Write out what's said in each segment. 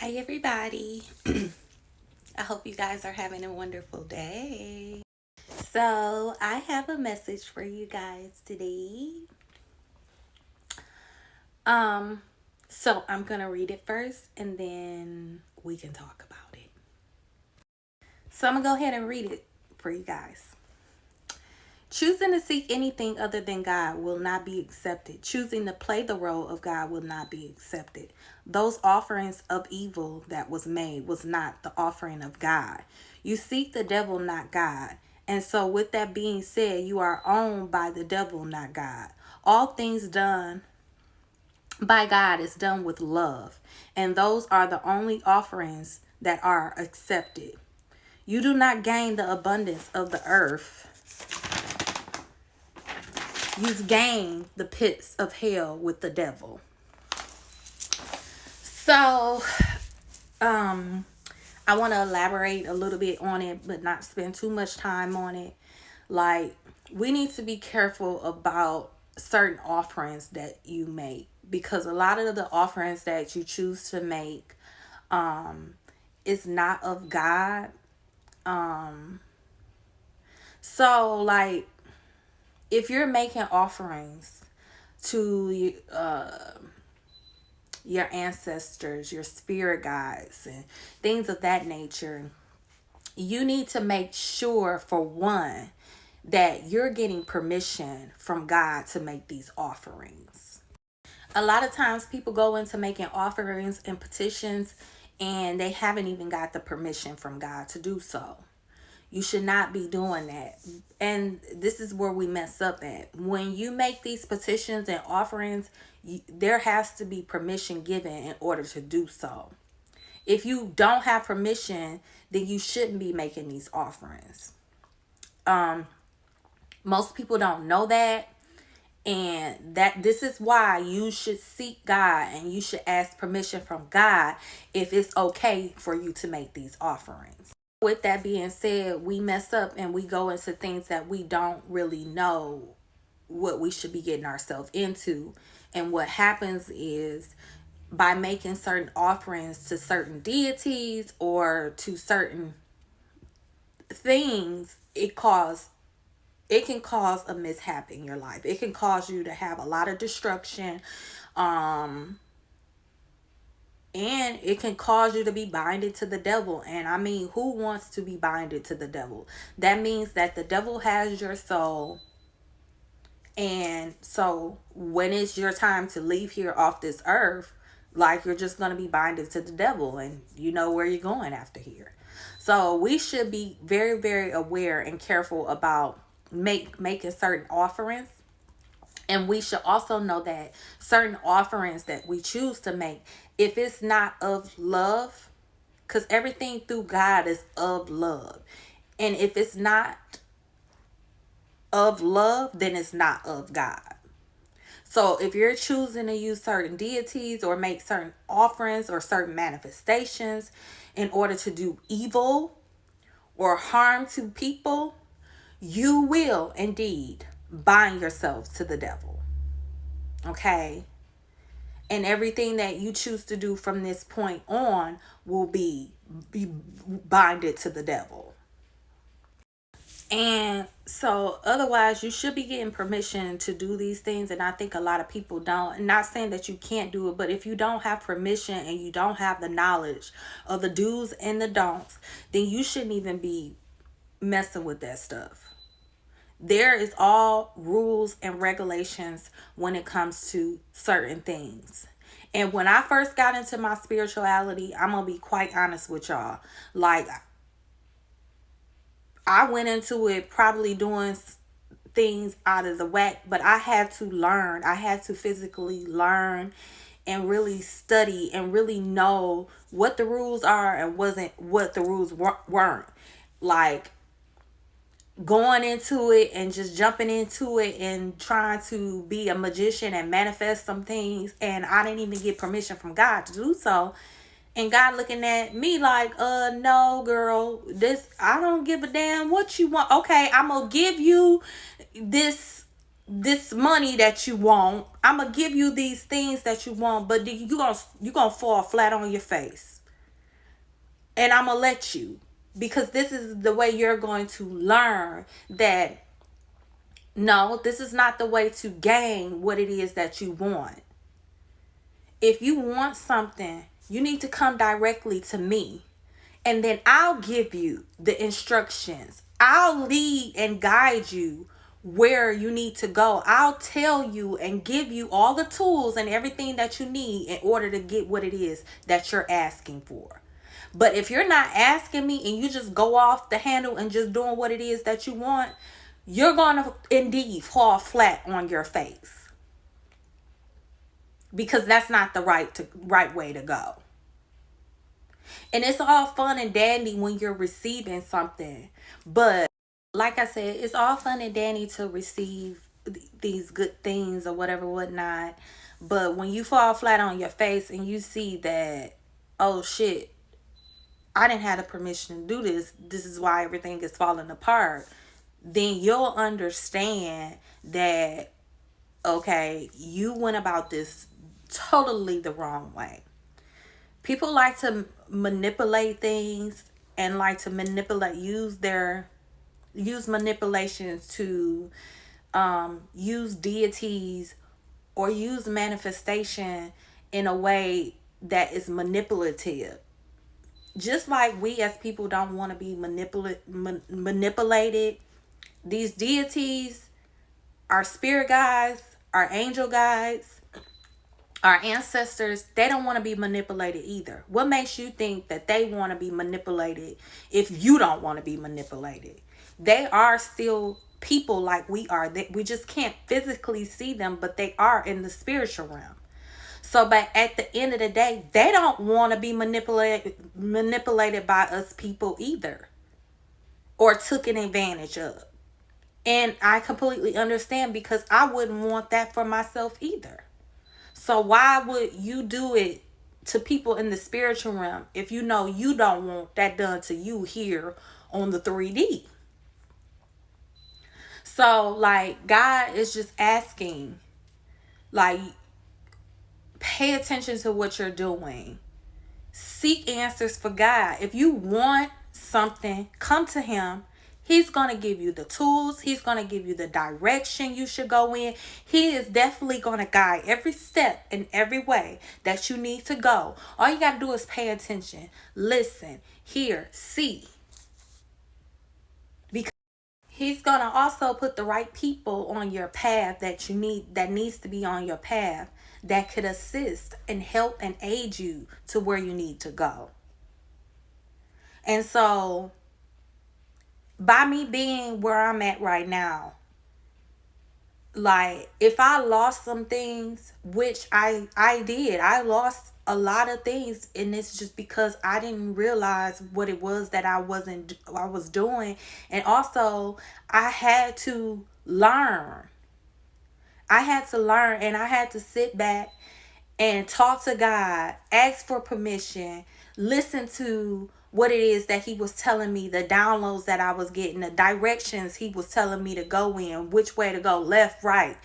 Hi, everybody. I hope you guys are having a wonderful day. So, I have a message for you guys today. Um, so I'm going to read it first and then we can talk about it. So, I'm going to go ahead and read it for you guys. Choosing to seek anything other than God will not be accepted. Choosing to play the role of God will not be accepted. Those offerings of evil that was made was not the offering of God. You seek the devil, not God. And so, with that being said, you are owned by the devil, not God. All things done by God is done with love, and those are the only offerings that are accepted. You do not gain the abundance of the earth. You've gained the pits of hell with the devil. So, I want to elaborate a little bit on it, but not spend too much time on it. Like, we need to be careful about certain offerings that you make, because a lot of the offerings that you choose to make is not of God. So, like, if you're making offerings to your ancestors, your spirit guides, and things of that nature, you need to make sure, for one, that you're getting permission from God to make these offerings. A lot of times people go into making offerings and petitions and they haven't even got the permission from God to do so. You should not be doing that. And this is where we mess up at. When you make these petitions and offerings, there has to be permission given in order to do so. If you don't have permission, then you shouldn't be making these offerings. Most people don't know that. And that this is why you should seek God and you should ask permission from God if it's okay for you to make these offerings. With that being said, we mess up and we go into things that we don't really know what we should be getting ourselves into. And what happens is, by making certain offerings to certain deities or to certain things, it can cause a mishap in your life. It can cause you to have a lot of destruction. And it can cause you to be binded to the devil. And I mean, who wants to be binded to the devil? That means that the devil has your soul. And so when it's your time to leave here off this earth, like, you're just going to be binded to the devil and you know where you're going after here. So we should be very, very aware and careful about making certain offerings. And we should also know that certain offerings that we choose to make, if it's not of love, because everything through God is of love. And if it's not of love, then it's not of God. So if you're choosing to use certain deities or make certain offerings or certain manifestations in order to do evil or harm to people, you will indeed bind yourselves to the devil. Okay? And everything that you choose to do from this point on will be binded to the devil. And so otherwise, you should be getting permission to do these things. And I think a lot of people don't. I'm not saying that you can't do it, but if you don't have permission and you don't have the knowledge of the do's and the don'ts, then you shouldn't even be messing with that stuff. There is all rules and regulations when it comes to certain things. And when I first got into my spirituality, I'm going to be quite honest with y'all. Like, I went into it probably doing things out of the whack, but I had to learn. I had to physically learn and really study and really know what the rules are and wasn't what the rules weren't. Like, going into it and just jumping into it and trying to be a magician and manifest some things, and I didn't even get permission from God to do so. And God looking at me like, no, girl, this, I don't give a damn what you want. Okay, I'm gonna give you this money that you want. I'm gonna give you these things that you want, but you gonna fall flat on your face. And I'm going to let you, because this is the way you're going to learn that no, this is not the way to gain what it is that you want. If you want something, you need to come directly to me, and then I'll give you the instructions. I'll lead and guide you where you need to go. I'll tell you and give you all the tools and everything that you need in order to get what it is that you're asking for. But if you're not asking me and you just go off the handle and just doing what it is that you want, you're going to indeed fall flat on your face, because that's not the right way to go. And it's all fun and dandy when you're receiving something, but like I said, it's all fun and dandy to receive these good things or whatever, whatnot. But when you fall flat on your face and you see that, oh shit, I didn't have the permission to do this, this is why everything is falling apart, then you'll understand that, okay, you went about this totally the wrong way. People like to manipulate things and like to use manipulations to use deities or use manifestation in a way that is manipulative. Just like we as people don't want to be manipulated, these deities, our spirit guides, our angel guides, our ancestors, they don't want to be manipulated either. What makes you think that they want to be manipulated if you don't want to be manipulated? They are still people like we are. We just can't physically see them, but they are in the spiritual realm. So, but at the end of the day, they don't want to be manipulated by us people either, or taken advantage of. And I completely understand, because I wouldn't want that for myself either. So why would you do it to people in the spiritual realm if you know you don't want that done to you here on the 3D? So like, God is just asking, like, pay attention to what you're doing. Seek answers for God. If you want something, come to him. He's going to give you the tools. He's going to give you the direction you should go in. He is definitely going to guide every step in every way that you need to go. All you got to do is pay attention, listen, hear, see. Because he's going to also put the right people on your path that you need, that needs to be on your path, that could assist and help and aid you to where you need to go. And so, by me being where I'm at right now, like, if I lost some things, which I did, I lost a lot of things, and it's just because I didn't realize what it was that I was doing. And also, I had to learn. And I had to sit back and talk to God, ask for permission, listen to what it is that he was telling me, the downloads that I was getting, the directions he was telling me to go in, which way to go, left, right,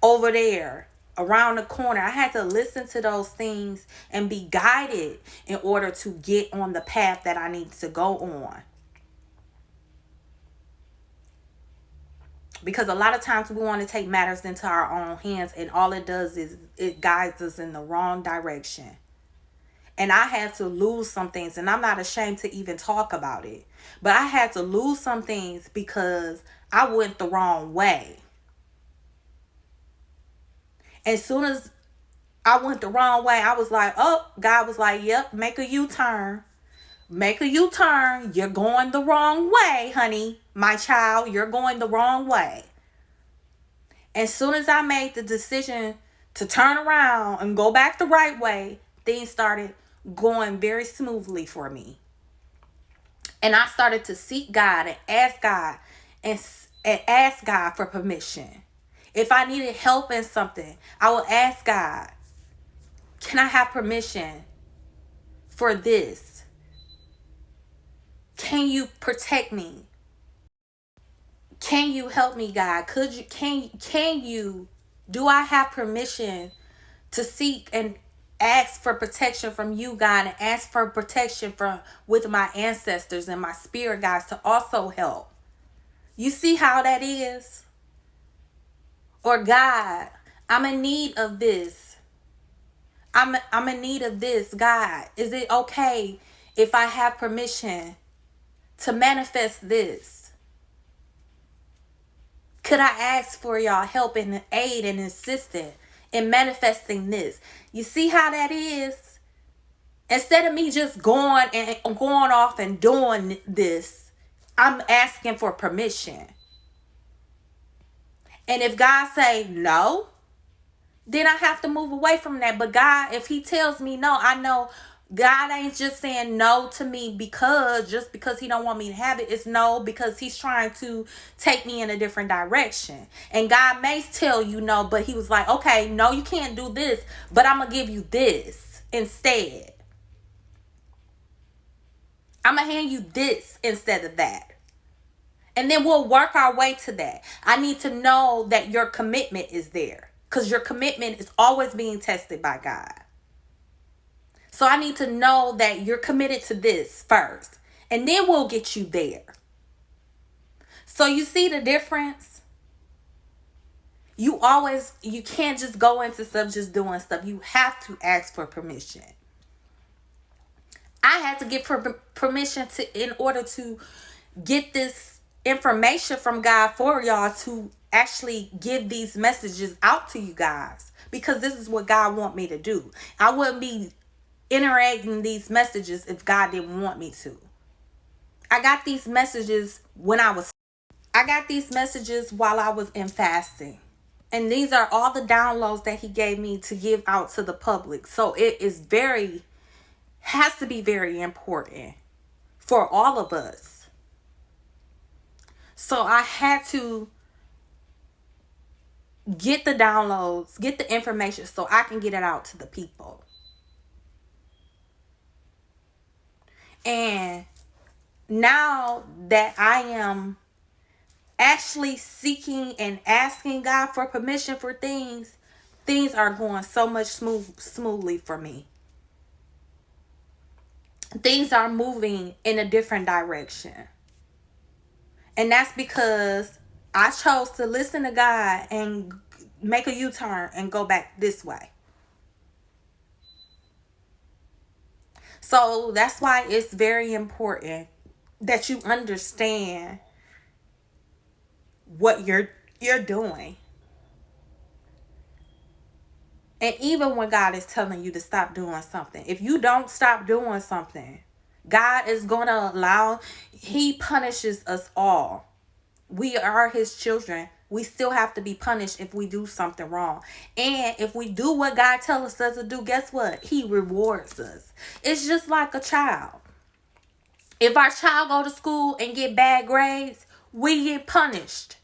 over there, around the corner. I had to listen to those things and be guided in order to get on the path that I need to go on. Because a lot of times we want to take matters into our own hands, and all it does is it guides us in the wrong direction. And I had to lose some things, and I'm not ashamed to even talk about it. But I had to lose some things because I went the wrong way. As soon as I went the wrong way, I was like, oh, God was like, yep, make a U-turn. Make a U-turn. You're going the wrong way, honey. My child, you're going the wrong way. As soon as I made the decision to turn around and go back the right way, things started going very smoothly for me. And I started to seek God and ask God for permission. If I needed help in something, I would ask God, can I have permission for this? Can you protect me? Can you help me, God? Can you do I have permission to seek and ask for protection from you, God, and ask for protection from with my ancestors and my spirit guides to also help. You see how that is? Or God, I'm in need of this. I'm in need of this. God, is it okay if I have permission to manifest this? Could I ask for y'all help and aid and assistance in manifesting this? You see how that is? Instead of me just going off and doing this, I'm asking for permission. And if God say no, then I have to move away from that. But God, if he tells me no, I know God ain't just saying no to me just because he don't want me to have it. It's no because he's trying to take me in a different direction. And God may tell you no, but he was like, okay, no, you can't do this, but I'm going to give you this instead. I'm going to hand you this instead of that. And then we'll work our way to that. I need to know that your commitment is there. Because your commitment is always being tested by God. So I need to know that you're committed to this first. And then we'll get you there. So you see the difference? You can't just go into stuff just doing stuff. You have to ask for permission. I had to get permission in order to get this information from God for y'all to actually give these messages out to you guys, because this is what God want me to do. I wouldn't be interacting these messages if God didn't want me to. I got these messages while I was in fasting. And these are all the downloads that he gave me to give out to the public. So it has to be very important for all of us. So I had to get the downloads, get the information so I can get it out to the people. And now that I am actually seeking and asking God for permission for things are going so much smoothly for me. Things are moving in a different direction. And that's because I chose to listen to God and make a U-turn and go back this way. So that's why it's very important that you understand what you're doing. And even when God is telling you to stop doing something, if you don't stop doing something, God is going to he punishes us all. We are his children. We still have to be punished if we do something wrong. And if we do what God tells us to do, guess what? He rewards us. It's just like a child. If our child go to school and get bad grades, we get punished.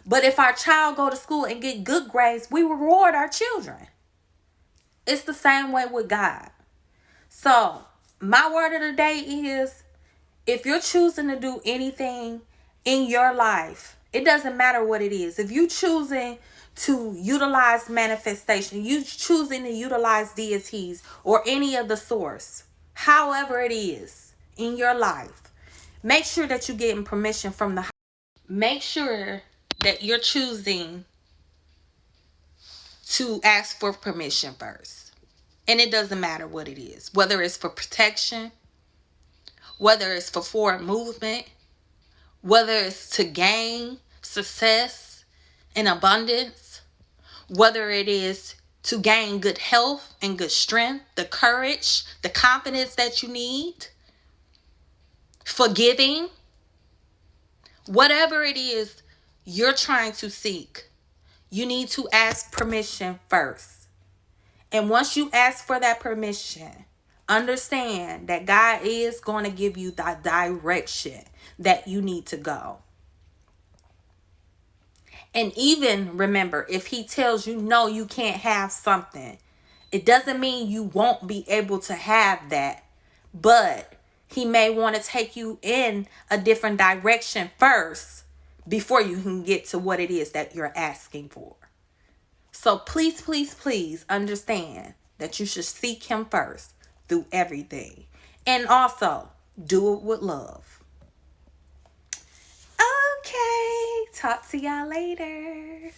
But if our child go to school and get good grades, we reward our children. It's the same way with God. So my word of the day is, if you're choosing to do anything in your life, it doesn't matter what it is. If you're choosing to utilize manifestation, you choosing to utilize deities or any of the source, however it is in your life, make sure that you're getting permission from the. Make sure that you're choosing to ask for permission first. And it doesn't matter what it is, whether it's for protection, whether it's for forward movement, whether it's to gain success and abundance, whether it is to gain good health and good strength, the courage, the confidence that you need, forgiving, whatever it is you're trying to seek, you need to ask permission first. And once you ask for that permission, understand that God is going to give you the direction that you need to go. And even remember, if he tells you no, you can't have something, it doesn't mean you won't be able to have that. But he may want to take you in a different direction first before you can get to what it is that you're asking for. So please, please, please understand that you should seek him first through everything. And also, do it with love. Okay, talk to y'all later.